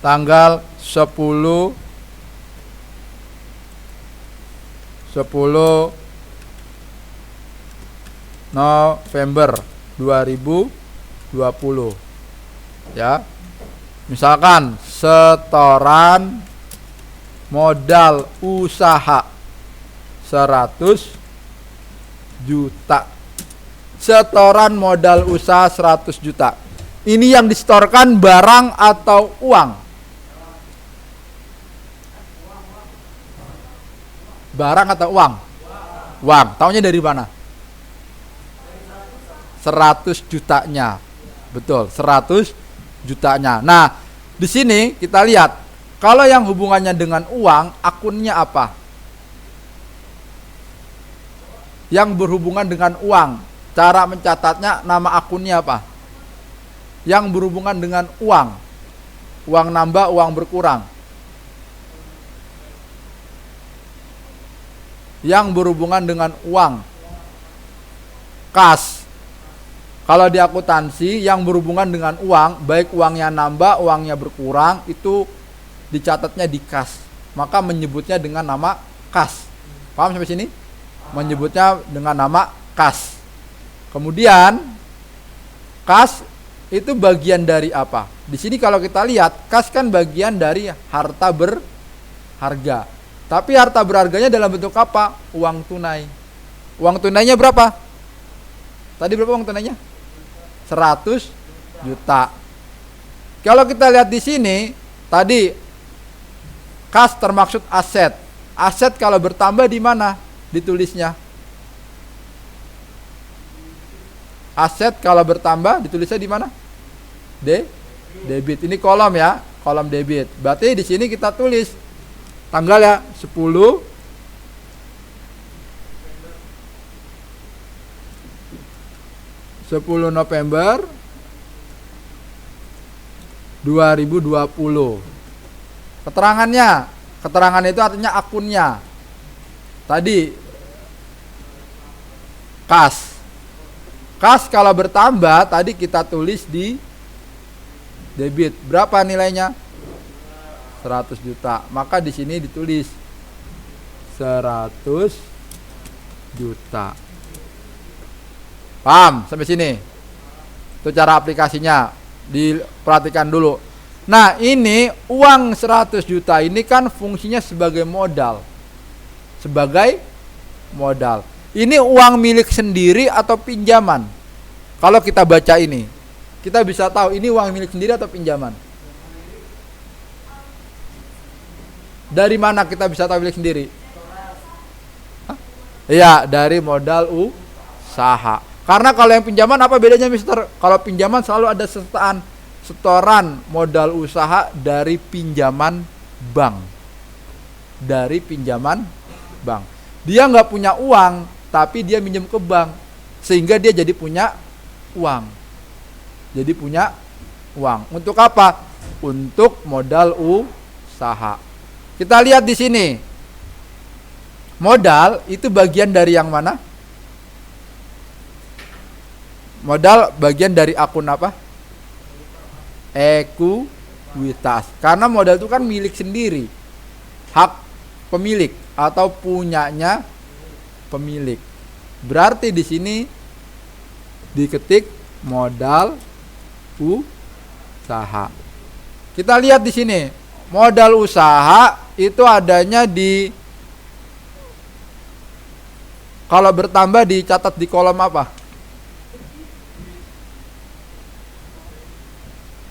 tanggal 10 November 2020 ya. Misalkan setoran modal usaha 100 juta. Setoran modal usaha 100 juta. Ini yang disetorkan barang atau uang? Barang atau uang? Uang. Taunya dari mana? 100 jutanya. Betul, 100 jutanya. Nah, di sini kita lihat kalau yang hubungannya dengan uang, akunnya apa? Yang berhubungan dengan uang, cara mencatatnya, nama akunnya apa? Yang berhubungan dengan uang, uang nambah, uang berkurang. Yang berhubungan dengan uang, kas. Kalau di akuntansi yang berhubungan dengan uang, baik uangnya nambah, uangnya berkurang, itu dicatatnya di kas. Maka menyebutnya dengan nama kas. Paham sampai sini? Menyebutnya dengan nama kas. Kemudian kas itu bagian dari apa? Di sini kalau kita lihat, kas kan bagian dari harta berharga. Tapi harta berharganya dalam bentuk apa? Uang tunai. Uang tunainya berapa? Tadi berapa uang tunainya? 100 juta. Kalau kita lihat di sini, tadi kas termaksud aset. Aset kalau bertambah di mana ditulisnya? Aset kalau bertambah ditulisnya di mana? Debit. Ini kolom ya, kolom debit. Berarti di sini kita tulis tanggal ya 10 November 2020. Keterangan itu artinya akunnya. Tadi kas. Kas kalau bertambah tadi kita tulis di debit. Berapa nilainya? 100 juta. Maka di sini ditulis 100 juta. Paham sampai sini? Itu cara aplikasinya. Diperhatikan dulu. Nah, ini uang 100 juta ini kan fungsinya sebagai modal. Sebagai modal. Ini uang milik sendiri atau pinjaman? Kalau kita baca ini, kita bisa tahu ini uang milik sendiri atau pinjaman. Dari mana kita bisa tahu milik sendiri? Iya, dari modal usaha. Karena kalau yang pinjaman apa bedanya, Mister? Kalau pinjaman selalu ada setoran modal usaha dari pinjaman bank. Dari pinjaman bank. Dia nggak punya uang, tapi dia minjem ke bank, sehingga dia jadi punya uang. Jadi punya uang. Untuk apa? Untuk modal usaha. Kita lihat di sini. Modal itu bagian dari yang mana? Modal bagian dari akun apa? Ekuitas. Karena modal itu kan milik sendiri. Hak pemilik atau punyanya pemilik. Berarti di sini diketik modal usaha. Kita lihat di sini. Modal usaha itu adanya di, kalau bertambah dicatat di kolom apa?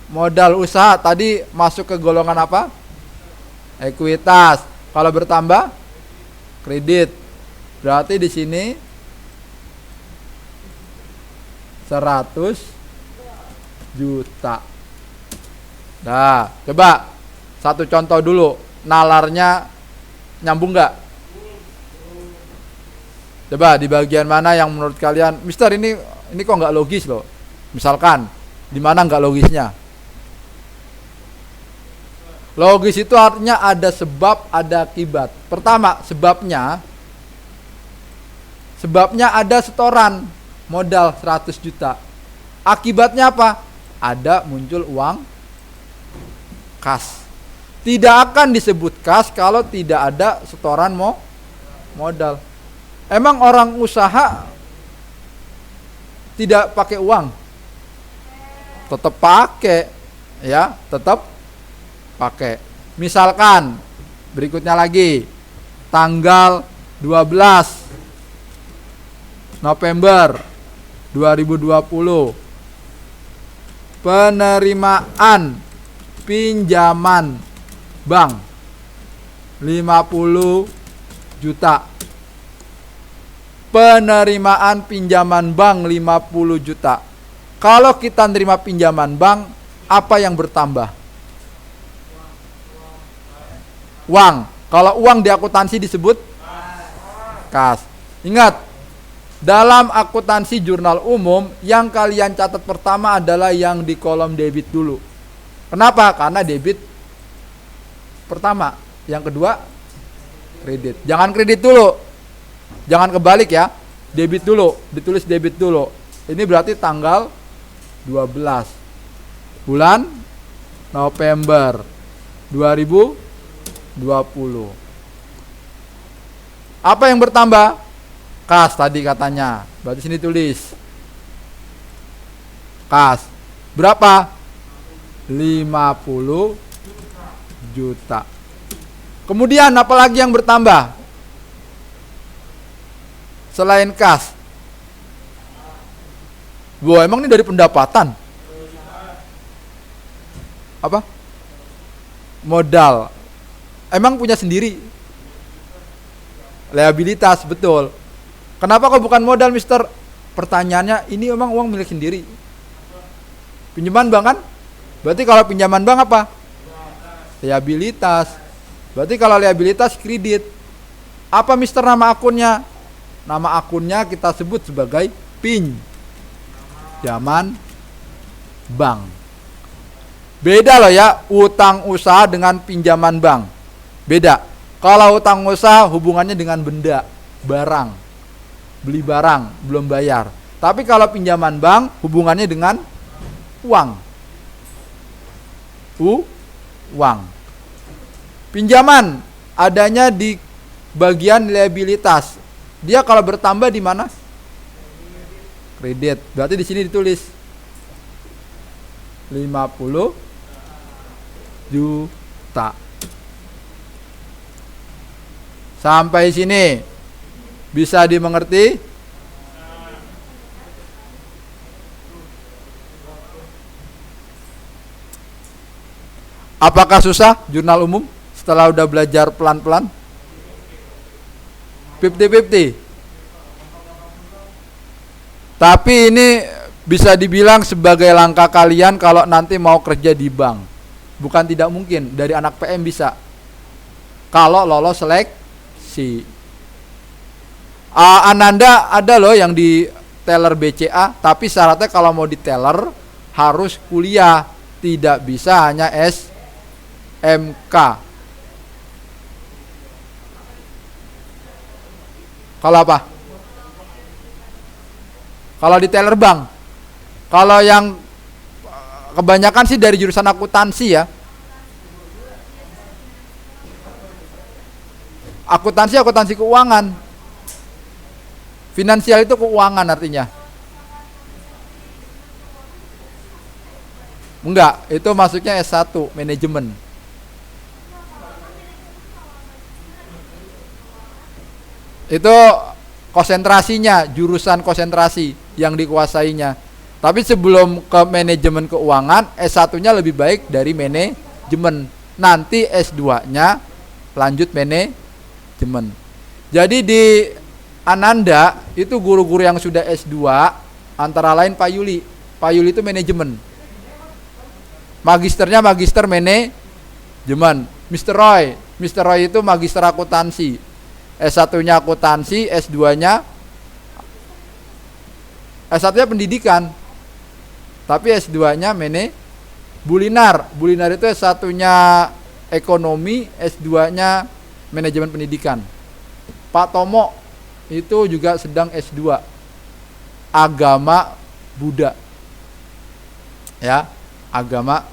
Modal usaha tadi masuk ke golongan apa? Ekuitas. Kalau bertambah kredit. Berarti di sini 100 juta. Nah, coba satu contoh dulu. Nalarnya nyambung nggak? Coba di bagian mana yang menurut kalian, Mister ini kok nggak logis loh. Misalkan di mana nggak logisnya? Logis itu artinya ada sebab, ada akibat. Pertama, sebabnya ada setoran modal 100 juta. Akibatnya apa? Ada muncul uang kas. Tidak akan disebut kas kalau tidak ada setoran modal. Emang orang usaha tidak pakai uang? Tetap pakai, ya, tetap pakai. Misalkan berikutnya lagi, tanggal 12 November 2020, penerimaan pinjaman bank 50 juta. Penerimaan pinjaman bank 50 juta. Kalau kita nerima pinjaman bank, apa yang bertambah? Uang. Kalau uang di akuntansi disebut kas. Ingat, dalam akuntansi jurnal umum, yang kalian catat pertama adalah yang di kolom debit dulu. Kenapa? Karena debit pertama. Yang kedua, kredit. Jangan kredit dulu. Jangan kebalik ya. Debit dulu, ditulis debit dulu. Ini berarti tanggal 12 bulan November 2020. Apa yang bertambah? Kas tadi katanya. Berarti sini tulis kas. Berapa? 50 juta. Kemudian apa lagi yang bertambah? Selain kas. Wah, emang ini dari pendapatan? Apa? Modal. Emang punya sendiri? Liabilitas, betul. Kenapa kok bukan modal, Mister? Pertanyaannya, ini emang uang milik sendiri. Pinjaman bank kan? Berarti kalau pinjaman bank apa? Liabilitas. Berarti kalau liabilitas kredit. Apa Mister nama akunnya? Nama akunnya kita sebut sebagai pinjaman bank. Beda loh ya, utang usaha dengan pinjaman bank. Beda. Kalau utang usaha hubungannya dengan benda, barang. Beli barang, belum bayar. Tapi kalau pinjaman bank hubungannya dengan uang. Uang. Pinjaman adanya di bagian liabilitas. Dia kalau bertambah di mana? Kredit. Berarti di sini ditulis 50 juta. Sampai sini bisa dimengerti? Apakah susah jurnal umum setelah udah belajar pelan-pelan? 50-50. Tapi ini bisa dibilang sebagai langkah kalian kalau nanti mau kerja di bank. Bukan tidak mungkin, dari anak PM bisa. Kalau lolos seleksi. Ananda ada loh yang di teller BCA, tapi syaratnya kalau mau di teller harus kuliah, tidak bisa hanya SMK. Kalau apa? Kalau di teller bank. Kalau yang kebanyakan sih dari jurusan akuntansi ya. Akuntansi keuangan. Finansial itu keuangan artinya. Enggak, itu masuknya S1, manajemen. Itu konsentrasinya, jurusan konsentrasi yang dikuasainya. Tapi sebelum ke manajemen keuangan, S1-nya lebih baik dari manajemen. Nanti S2-nya lanjut manajemen. Jadi di Ananda itu guru-guru yang sudah S2 antara lain Pak Yuli. Pak Yuli itu manajemen. Magisternya magister manajemen. Mr. Roy itu magister akuntansi. S1-nya akuntansi, S2-nya S1-nya pendidikan. Tapi S2-nya Bulinar itu S1-nya ekonomi, S2-nya manajemen pendidikan. Pak Tomo itu juga sedang S2 agama Buddha. Ya, agama